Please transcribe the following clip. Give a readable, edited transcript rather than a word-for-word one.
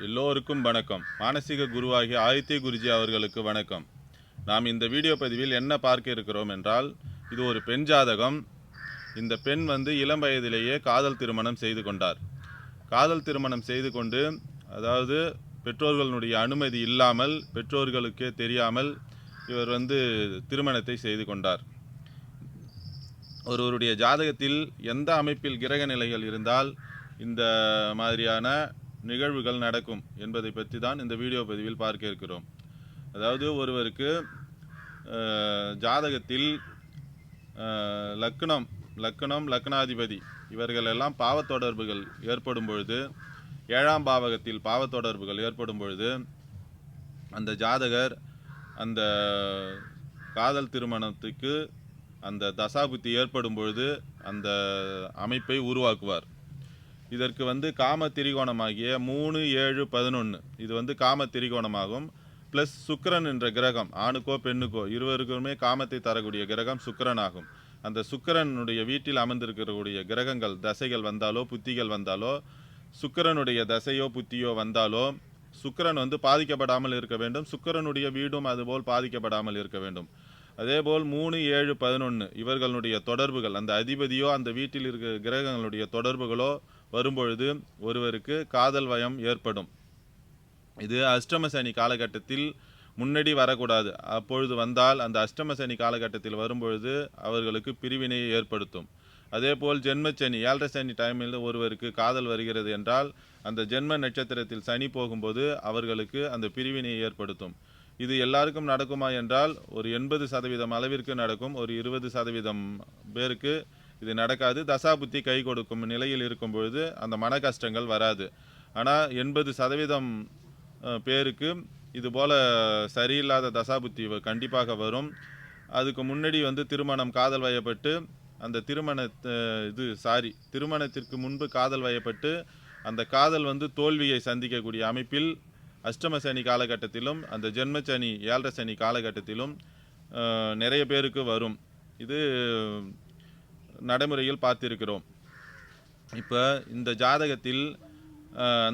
எல்லோருக்கும் வணக்கம். மானசீக குருவாகிய ஆதித்ய குருஜி அவர்களுக்கு வணக்கம். நாம் இந்த வீடியோ பதிவில் என்ன பார்க்க இருக்கிறோம் என்றால், இது ஒரு பெண் ஜாதகம். இந்த பெண் இளம் வயதிலேயே காதல் திருமணம் செய்து கொண்டார். காதல் திருமணம் செய்து கொண்டு, அதாவது பெற்றோர்களுடைய அனுமதி இல்லாமல், பெற்றோர்களுக்கே தெரியாமல் இவர் திருமணத்தை செய்து கொண்டார். ஒருவருடைய ஜாதகத்தில் எந்த அமைப்பில் கிரக நிலைகள் இருந்தால் இந்த மாதிரியான நிகழ்வுகள் நடக்கும் என்பதை பற்றி தான் இந்த வீடியோ பதிவில் பார்க்க இருக்கிறோம். அதாவது ஒருவருக்கு ஜாதகத்தில் லக்னம் லக்னாதிபதி இவர்களெல்லாம் பாவத்தொடர்புகள் ஏற்படும் பொழுது, 7ஆம் பாவகத்தில் பாவத்தொடர்புகள் ஏற்படும் பொழுது, அந்த ஜாதகர் அந்த காதல் திருமணத்துக்கு அந்த தசாபுத்தி ஏற்படும் பொழுது அந்த அமைப்பை உருவாக்குவார். இதற்கு காம திரிகோணமாகிய 3, 7, 11 இது காம திரிகோணமாகும். ப்ளஸ் சுக்கிரன் என்ற கிரகம், ஆணுக்கோ பெண்ணுக்கோ இருவருக்குமே காமத்தை தரக்கூடிய கிரகம் சுக்கிரன் ஆகும். அந்த சுக்கிரனுடைய வீட்டில் அமர்ந்திருக்கக்கூடிய கிரகங்கள் தசைகள் வந்தாலோ புத்திகள் வந்தாலோ, சுக்கிரனுடைய தசையோ புத்தியோ வந்தாலோ, சுக்கிரன் பாதிக்கப்படாமல் இருக்க வேண்டும். சுக்கிரனுடைய வீடும் அதுபோல் பாதிக்கப்படாமல் இருக்க வேண்டும். அதேபோல் 3, 7, 11 இவர்களுடைய தொடர்புகள், அந்த அதிபதியோ அந்த வீட்டில் இருக்கிற கிரகங்களுடைய தொடர்புகளோ வரும்பொழுது ஒருவருக்கு காதல் வயம் ஏற்படும். இது அஷ்டம சனி காலகட்டத்தில் முன்னாடி வரக்கூடாது. அப்பொழுது வந்தால் அந்த அஷ்டம சனி காலகட்டத்தில் வரும்பொழுது அவர்களுக்கு பிரிவினையை ஏற்படுத்தும். அதேபோல் ஜென்மச்சனி 7.5 சனி டைமில் ஒருவருக்கு காதல் வருகிறது என்றால், அந்த ஜென்ம நட்சத்திரத்தில் சனி போகும்போது அவர்களுக்கு அந்த பிரிவினையை ஏற்படுத்தும். இது எல்லாருக்கும் நடக்குமா என்றால், ஒரு 80% அளவிற்கு நடக்கும். ஒரு 20% பேருக்கு இது நடக்காது. தசாபுத்தி கை கொடுக்கும் நிலையில் இருக்கும் பொழுது அந்த மன கஷ்டங்கள் வராது. ஆனால் 80% பேருக்கு இதுபோல் சரியில்லாத தசாபுத்தி கண்டிப்பாக வரும். அதுக்கு முன்னாடி திருமணம் காதல் வயப்பட்டு, அந்த திருமணத்திற்கு முன்பு காதல் வயப்பட்டு அந்த காதல் தோல்வியை சந்திக்கக்கூடிய அமைப்பில் அஷ்டம சனி காலகட்டத்திலும் அந்த ஜென்மச்சனி 7.5 சனி காலகட்டத்திலும் நிறைய பேருக்கு வரும். இது நடைமுறையில் பார்த்திருக்கிறோம். இப்போ இந்த ஜாதகத்தில்